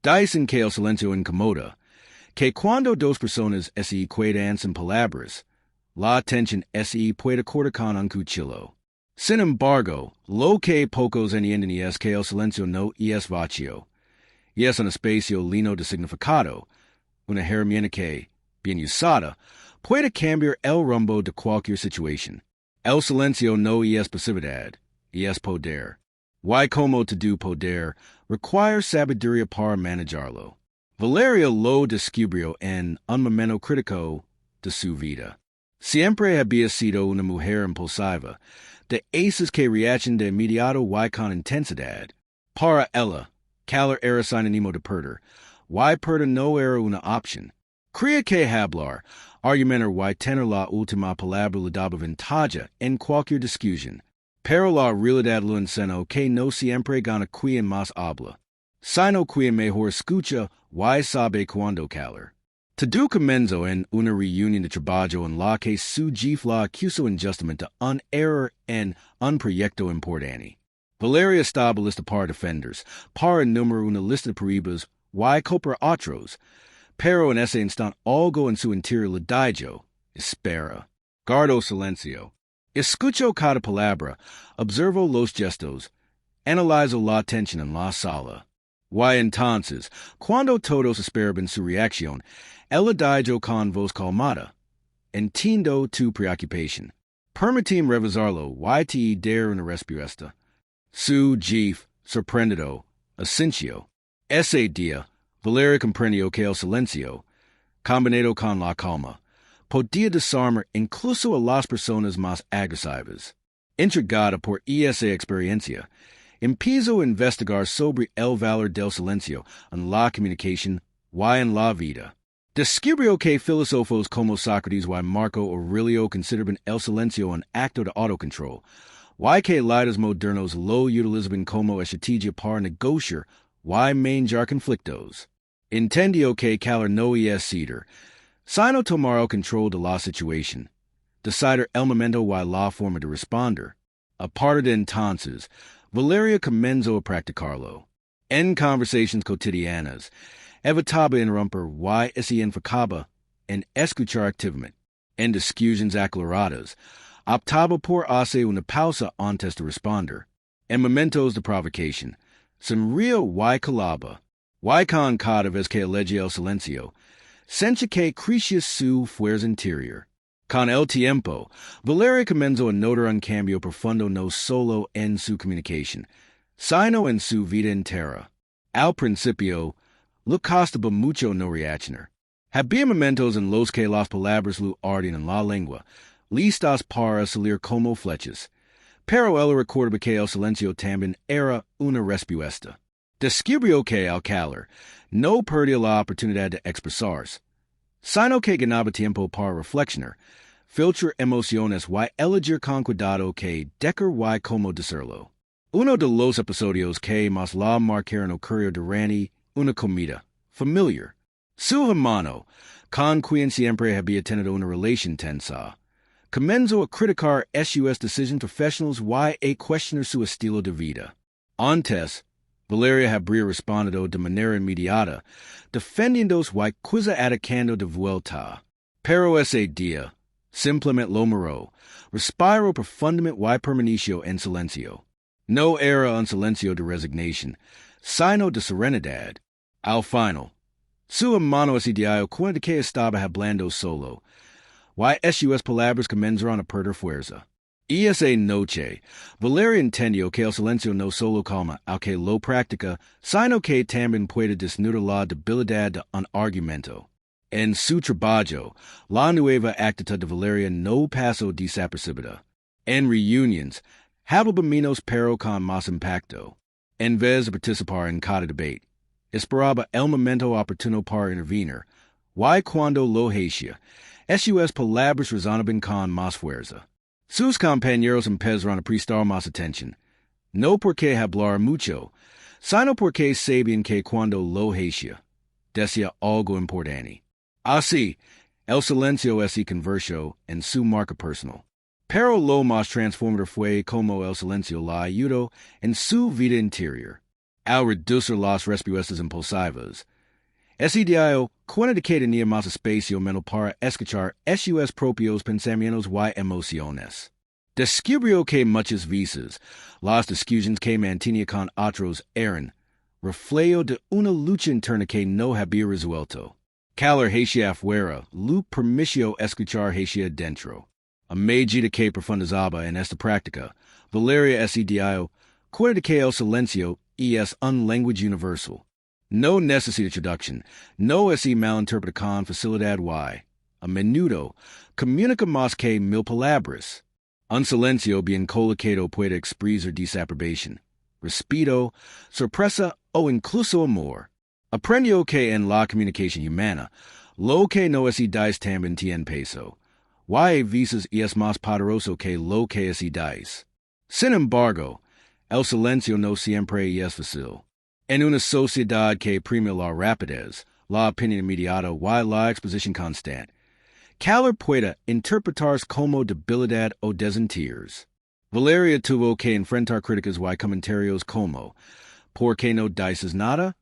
Dicen que el silencio incomoda, que cuando dos personas se quedan sin palabras, la atención se puede cortar con un cuchillo. Sin embargo, lo que pocos entienden es que el silencio no es vacío, y es un espacio lleno de significado, una herramienta que, bien usada, puede cambiar el rumbo de cualquier situación. El silencio no es pasividad, es poder. Y como todo poder, require sabiduría para manejarlo. Valeria lo descubrió en un momento crítico de su vida. Siempre había sido una mujer impulsiva, de esas que reaccionan de inmediato y con intensidad. Para ella, calar era sinónimo de perder, y perder no era una opción. Creía que hablar, argumentar y tener la última palabra le daba ventaja en cualquier discusión. Pero la realidad lo enseñó que no siempre gana quien más habla, sino quien mejor escucha y sabe cuándo calar. Todo comenzó en una reunión de trabajo en la que su jefe la acusó injustamente un error en un proyecto importante. Valeria estaba lista para defenders, para enumerar una lista de pruebas y culpar a otros, pero en ese instante algo en su interior le dijo, espera. Guardó silencio. Escuchó cada palabra, observó los gestos, analizó la tensión en la sala. Y entonces, cuando todos esperaban su reacción, ella dijo con voz calmada, entiendo tu preocupación. Permitime revisarlo y te dar una respuesta. Su jefe, sorprendido, asintió. Ese día, Valeria comprendió que el silencio, combinado con la calma, podía desarmar incluso a las personas más agresivas. Intrigada por esa experiencia, empezó a investigar sobre el valor del silencio en la comunicación y en la vida. Descubrió que filósofos como Sócrates y Marco Aurelio consideraban el silencio un acto de autocontrol, y que líderes modernos lo utilizaban como estrategia para negociar y manejar conflictos. Entendió que calar no es ceder, sino tomar el control de la situación, decidir el momento y la forma de responder. A partir de entonces, Valeria comenzó a practicarlo. En conversaciones cotidianas, evitaba interrumpir y se enfocaba en escuchar activamente. En discusiones aclaradas, optaba por hacer una pausa antes de responder. En momentos de provocación, sonrió y calaba. Y con cada vez que elegía el silencio, sentía que crecía su fuerza interior. Con el tiempo, Valeria comenzó a notar un cambio profundo no solo en su comunicación, sino en su vida entera. Al principio, le costaba mucho no reaccionar. Había momentos en los que las palabras le ardían en la lengua, listas para salir como flechas. Pero ella recordaba que el silencio también era una respuesta. Descubrió que al calar, no perdía la oportunidad de expresarse, sino que ganaba tiempo para reflexionar, filtrar emociones y elegir con cuidado que decir y cómo decirlo. Uno de los episodios que más la marcaron ocurrió durante una comida familiar. Su hermano, con quien siempre había tenido una relación tensa, comenzó a criticar sus decisiones profesionales y a cuestionar su estilo de vida. Antes, Valeria habría respondido de manera inmediata, defendiéndose y quizá atacando de vuelta. Pero ese día, simplemente lo miró, respiró profundamente y permaneció en silencio. No era un silencio de resignación, sino de serenidad. Al final, su hermano se dio cuenta que estaba hablando solo, y sus palabras comenzaron a perder fuerza. Y esa noche, Valeria entendió que el silencio no solo calma al que lo practica, sino que también puede desnudar la debilidad de un argumento. En su trabajo, la nueva actitud de Valeria no pasó desapercibida. En reuniones, hablaba menos pero con más impacto. En vez de participar en cada debate, esperaba el momento oportuno para intervenir, y cuando lo hacía, sus palabras resonaban con más fuerza. Sus compañeros empezaron a prestar más atención, no porque hablar mucho, sino porque sabían que cuando lo hacía, decía algo importante. Así, el silencio se convirtió en su marca personal. Pero lo más transformador fue como el silencio la ayudó en su vida interior. al reducir las respuestas impulsivas. Ese diario cuenta que tenía más espacio mental para escuchar sus propios pensamientos y emociones. Descubrió que muchas veces las discusiones que mantenía con otros eran reflejo de una lucha interna que no había resuelto. Calar hacia afuera lo permitió escuchar hacia dentro. A medida que profundizaba en esta práctica, Valeria ese diario cuenta que el silencio es un lenguaje universal. No necesita traducción, no se malinterpreta con facilidad y, a menudo, comunica más que 1000 palabras. Un silencio bien colocado puede expresar desaprobación, respeto, sorpresa o incluso amor. Aprendió que en la comunicación humana, lo que no se dice también tiene peso, y a veces es más poderoso que lo que se dice. Sin embargo, el silencio no siempre es fácil. En una sociedad que premia la rapidez, la opinión inmediata y la exposición constante, Calar puede interpretarse como debilidad o desentirs. Valeria tuvo que enfrentar críticas y comentarios como ¿por qué no dices nada?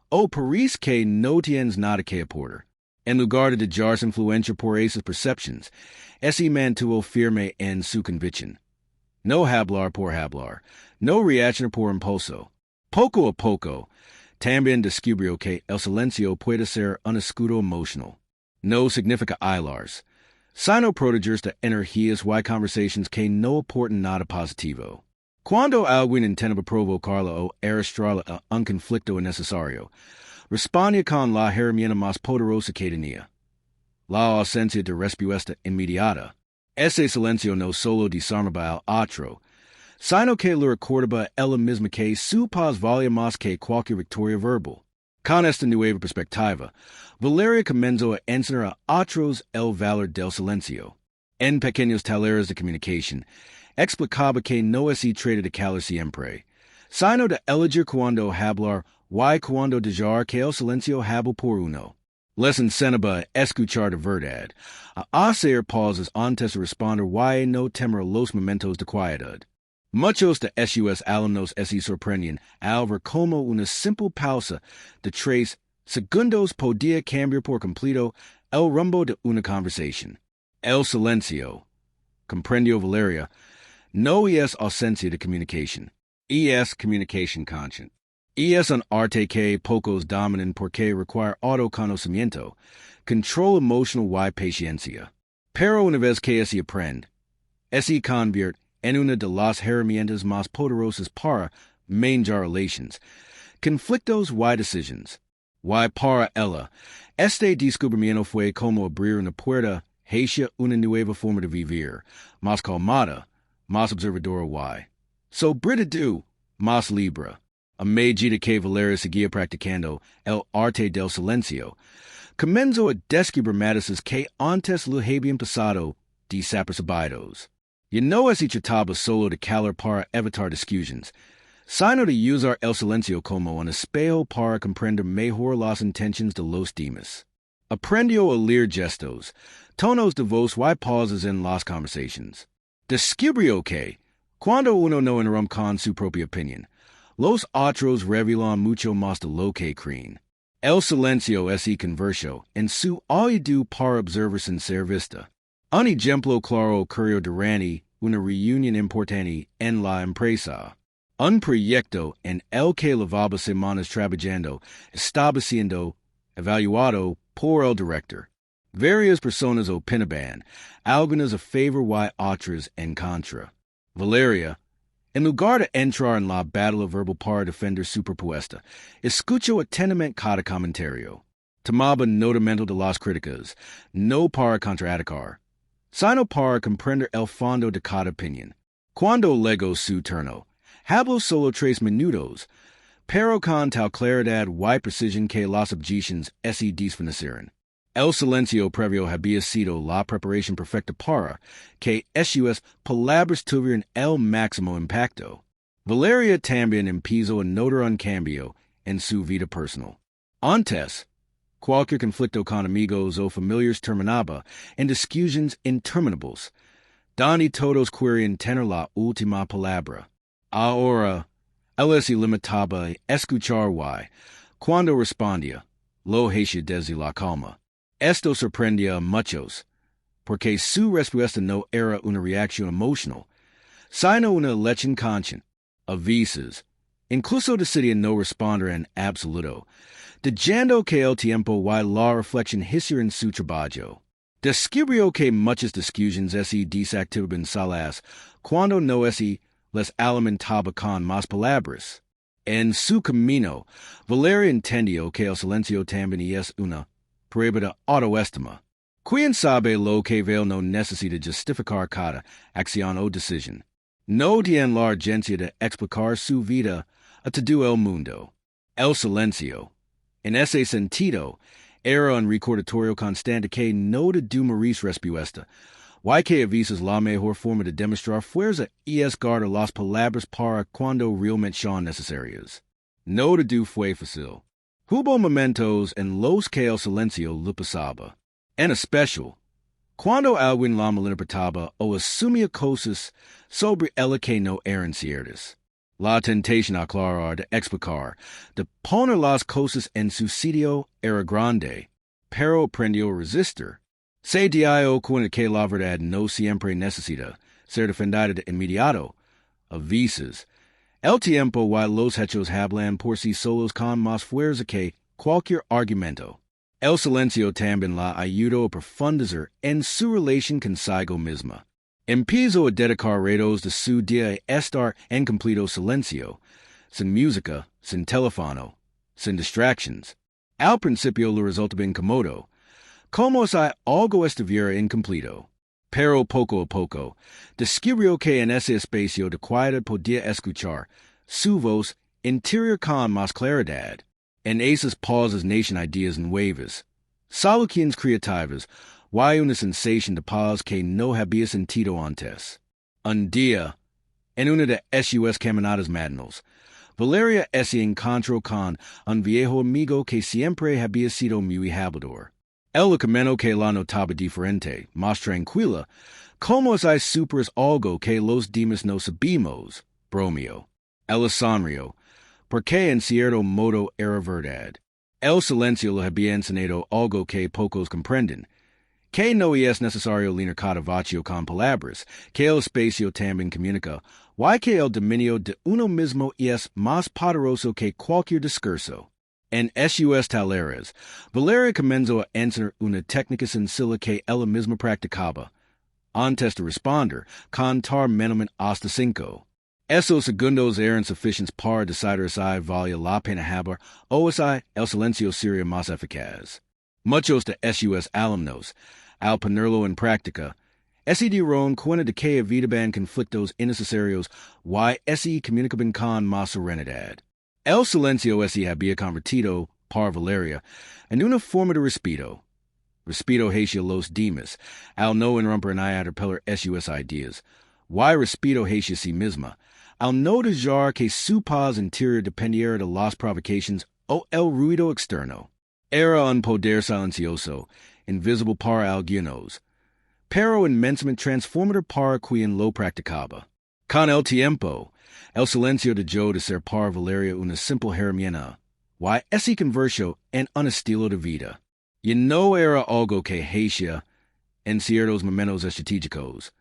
O parece que no tienes nada que aportar. En lugar de dejarse influenciar por esas percepciones, ese mantuvo firme en su convicción. No hablar por hablar, no reaccionar por impulso. Poco a poco, también descubrió que el silencio puede ser un escudo emocional. No significa aislarse, sino protegerse de energías y conversaciones que no aportan nada positivo. Cuando alguien intenta provocarla o arrastrarla a un conflicto innecesario, responde con la herramienta más poderosa que tenía, la ausencia de respuesta inmediata. Ese silencio no solo desarmaba al otro, sino que le recordaba ella misma que su paz valía más que cualquier victoria verbal. Con esta nueva perspectiva, Valeria comenzó a enseñar a otros el valor del silencio. En pequeños talleres de comunicación, explicaba que no se trata de calar siempre, sino de elegir cuando hablar y cuando dejar que el silencio hable por uno. Les enseñaba a escuchar de verdad, a hacer pausas antes de responder y no temer los momentos de quietud. Muchos de sus alumnos se sorprenden al ver cómo una simple pausa de 3 segundos podía cambiar por completo el rumbo de una conversación. El silencio, comprendió Valeria, no es ausencia de comunicación, es comunicación consciente. Es un arte que pocos dominan porque requiere autoconocimiento, control emocional y paciencia. Pero una vez que se aprende, se convierte en una de las herramientas más poderosas para manejar relaciones, conflictos y decisiones. Y para ella, este descubrimiento fue como abrir una puerta hacia una nueva forma de vivir, más calmada, más observadora y, sobre todo, más libre. A medida que Valeria seguía practicando el arte del silencio, comenzó a descubrir matices que antes le habían pasado desapercibidos. Y no se trataba solo de calar para evitar discusiones, sino de usar el silencio como un espejo para comprender mejor las intenciones de los demás. Aprendió a leer gestos, tonos de voz y pausas en las conversaciones. Descubrió que, cuando uno no interrumpe con su propia opinión, los otros revelan mucho más de lo que creen. El silencio se convirtió en su ayuda para observar sin ser vista. Un ejemplo claro ocurrió durante una reunión importante en la empresa. Un proyecto en el que llevaba semanas trabajando estaba siendo evaluado por el director. Varias personas opinaban, algunas a favor y otras en contra. Valeria, en lugar de entrar en la batalla verbal para defender su propuesta, escuchó atentamente cada comentario. Tomaba nota mental de las críticas, no para contraatacar, sino para comprender el fondo de cada opinión. Cuando llegó su turno, habló solo 3 minutos, pero con tal claridad y precisión que las objeciones se desvanecieron. El silencio previo había sido la preparación perfecta para que sus palabras tuvieran el máximo impacto. Valeria también empezó a notar un cambio en su vida personal. Antes, cualquier conflicto con amigos o familiares terminaba en discusiones interminables, donde todos querían tener la última palabra. Ahora, LS limitaba escuchar y, cuando respondía, lo hacia desde la calma. Esto sorprendía a muchos, porque su respuesta no era una reacción emocional, sino una elección consciente. A veces, incluso decidía no responder en absoluto, dejando que el tiempo y la reflexión hicieran su trabajo. Descubrió que muchas discusiones se desactivaban solas cuando no se les alimentaba con más palabras. En su camino, Valeria entendió que el silencio también es una prueba de autoestima. Quien sabe lo que ve no necesita justificar cada acción o decisión. No tiene la urgencia de explicar su vida a todo el mundo. El silencio, en ese sentido, era un recordatorio constante que no de dumaris respuesta, y que a veces la mejor forma de demostrar fuerza es guardar las palabras para cuando realmente son necesarias. No de do fue fácil. Hubo momentos en los que el silencio lo pasaba. En especial, cuando alguien la malinterpretaba o asumía cosas sobre ella que no eran ciertas. La tentación a aclarar, de explicar, de poner las cosas en su sitio era grande, pero aprendió a resistir. Se dio cuenta que la verdad no siempre necesita ser defendida de inmediato. A veces, el tiempo y los hechos hablan por sí solos con más fuerza que cualquier argumento. El silencio también la ayudó a profundizar en su relación consigo misma. Empezó a dedicar retos de su día a estar en completo silencio, sin música, sin teléfono, sin distractions. Al principio le resultaba incómodo, como si algo estuviera incompleto. Pero poco a poco, descubrió que en ese espacio de quietud podía escuchar su voz interior con más claridad. En esas pausas nacen ideas nuevas, soluciones creativas, y una sensación de paz que no había sentido antes. Un día, en una de sus caminadas matinales, Valeria se encontró con un viejo amigo que siempre había sido muy hablador. Él comentó que la notaba diferente, más tranquila, como si supieras algo que los demás no sabíamos, bromeó. Ella sonrió, porque en cierto modo era verdad. El silencio le había enseñado algo que pocos comprenden, que no es necesario linear cada vacío con palabras, que el espacio también comunica, y que el dominio de uno mismo es más poderoso que cualquier discurso. En sus talleres, Valeria comenzó a enseñar una técnica sencilla que ella misma practicaba. Antes de responder, contar mentalmente hasta 5. Esos segundos eran suficientes para decidir si valía la pena hablar o si el silencio sería más eficaz. Muchos de sus alumnos, al ponerlo en práctica, se dieron cuenta de que evitaban conflictos innecesarios y se comunicaban con más serenidad. El silencio se había convertido, para Valeria, en una forma de respeto. Respeto hacia los demás, al no interrumpir ni atropelar sus ideas, y respeto hacia sí misma, al no dejar que su paz interior dependiera de las provocaciones o el ruido externo. Era un poder silencioso, invisible para algunos, pero inmensamente transformador para quien lo practicaba. Con el tiempo, el silencio dejó de ser para Valeria una simple herramienta, y se convirtió en un estilo de vida. Y no era algo que hacía en ciertos momentos estratégicos,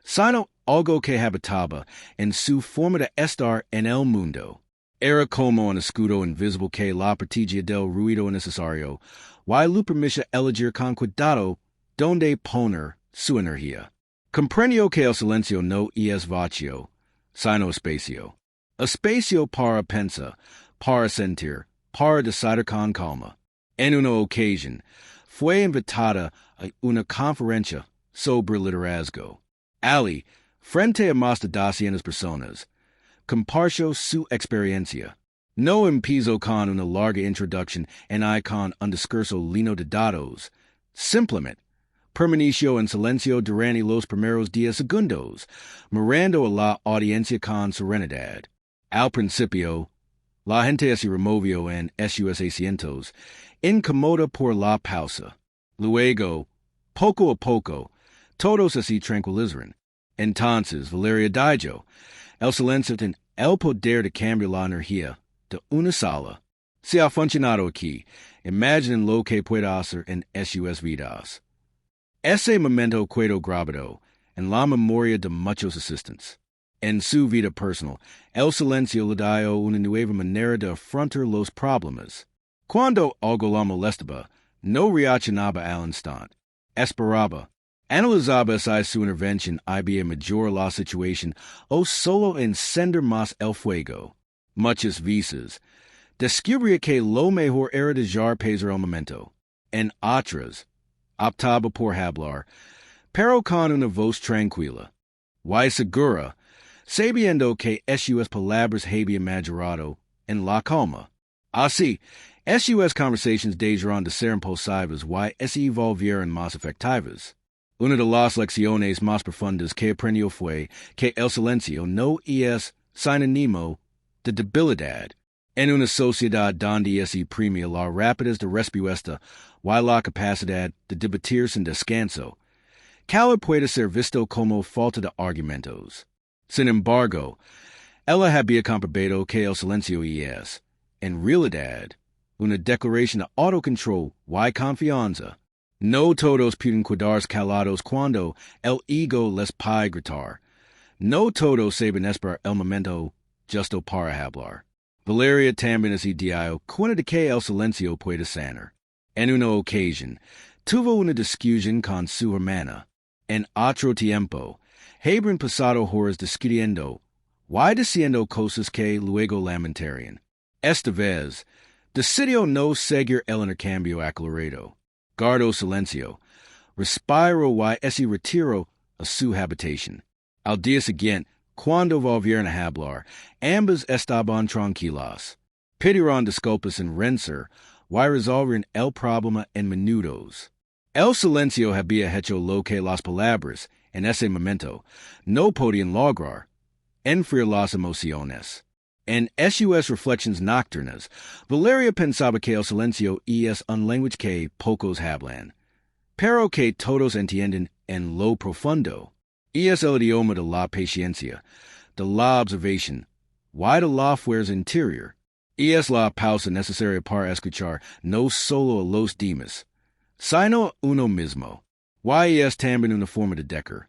sino algo que habitaba en su forma de estar en el mundo. Era como un escudo invisible que la protegía del ruido innecesario, y le permitía elegir con cuidado donde poner su energía. Comprendió que el silencio no es vacío, sino espacio. Espacio para pensar, para sentir, para decidir con calma. En una ocasión, fue invitada a una conferencia sobre liderazgo. Ali, frente a más de 200 personas, compartió su experiencia. No empezó con una larga introducción ni con un discurso lleno de datos. Simplemente, permaneció en silencio durante los primeros 10 segundos, mirando a la audiencia con serenidad. Al principio, la gente se removió en sus asientos, incómoda por la pausa. Luego, poco a poco, todos se tranquilizaron. Entonces, Valeria dijo, el silencio el poder de cambiar la energía de una sola. Si ha funcionado aquí, imaginen lo que puede hacer en sus vidas. Ese momento quedó grabado en la memoria de muchos asistentes. En su vida personal, el silencio le dio una nueva manera de afrontar los problemas. Cuando algo la molestaba, no reaccionaba al instante. Esperaba. Analizaba si su intervención había mejorado la situación o solo encender más el fuego. Muchas veces, descubría que lo mejor era dejar pasar el momento. En otras, optaba por hablar, pero con una voz tranquila. Y segura, sabiendo que sus palabras habían madurado en la calma. Así, sus conversaciones dejaron de ser impulsivas y se volvieron más efectivas. Una de las lecciones más profundas que aprendió fue que el silencio no es sinónimo de debilidad. En una sociedad donde se premia la rapidez de respuesta y la capacidad de debatir sin descanso, calor puede ser visto como falta de argumentos. Sin embargo, ella había comprobado que el silencio es, en realidad, una declaración de autocontrol y confianza. No todos pueden quedarse callados cuando el ego les pide gritar. No todos saben esperar el momento justo para hablar. Valeria también se dio cuenta de que el silencio puede sanar. En una ocasión, tuvo una discusión con su hermana. En otro tiempo, habrían pasado horas discutiendo y diciendo cosas que luego lamentarían. Esta vez, decidió no seguir el intercambio aclarado. Guardó silencio, respiró y se retiró a su habitación. Al día siguiente, cuando volvieron a hablar, ambas estaban tranquilas. Pidieron disculpas en renser y resolvieron el problema en minutos. El silencio había hecho lo que las palabras, en ese momento, no podían lograr: enfriar las emociones. En sus reflexiones nocturnas, Valeria pensaba que el silencio es un lenguaje que pocos hablan, pero que todos entienden en lo profundo. Es el idioma de la paciencia, de la observación y de la fuerza interior. Es la pausa necesaria para escuchar no solo a los demás, sino a uno mismo. Y es también una forma de decir: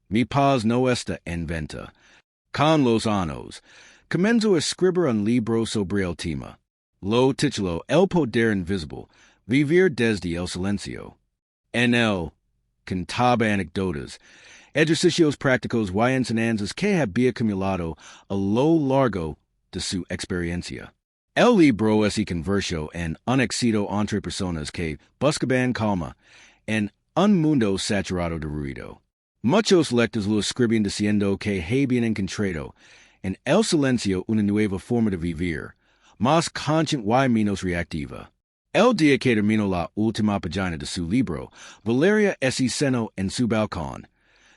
mi paz no está en venta. Con los años, comenzó a escribir un libro sobre el tema. Lo tituló El poder invisible, vivir desde el silencio. En él, contaba anécdotas, ejercicios prácticos y enseñanzas que había acumulado a lo largo de su experiencia. El libro se convirtió en un éxito entre personas que buscaban calma en un mundo saturado de ruido. Muchos lectores lo escribían diciendo que habían encontrado en el silencio una nueva forma de vivir, más consciente y menos reactiva. El día que terminó la última página de su libro, Valeria se sentó en su balcón,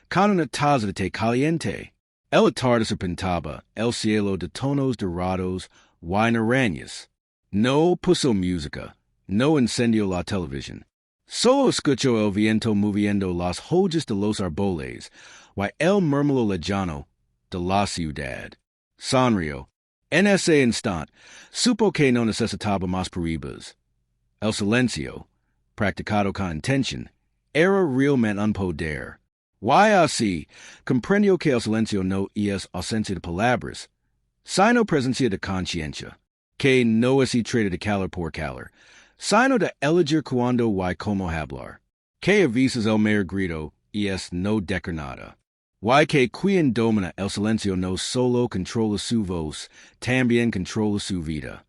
con una taza de té caliente. El atardecer pintaba el cielo de tonos dorados y naranjas. No puso música, no encendió la televisión. Solo escuchó el viento moviendo las hojas de los árboles y el murmullo lejano de la ciudad. Sonrió. En ese instante, supo que no necesitaba más pruebas. El silencio, practicado con intención, era realmente un poder. Y así, comprendió que el silencio no es ausencia de palabras, sino presencia de conciencia, que no se trata de calor por calor, sino de elegir cuándo y cómo hablar, que a veces el mayor grito es no decir nada, y que quien domina el silencio no solo controla su voz, también controla su vida.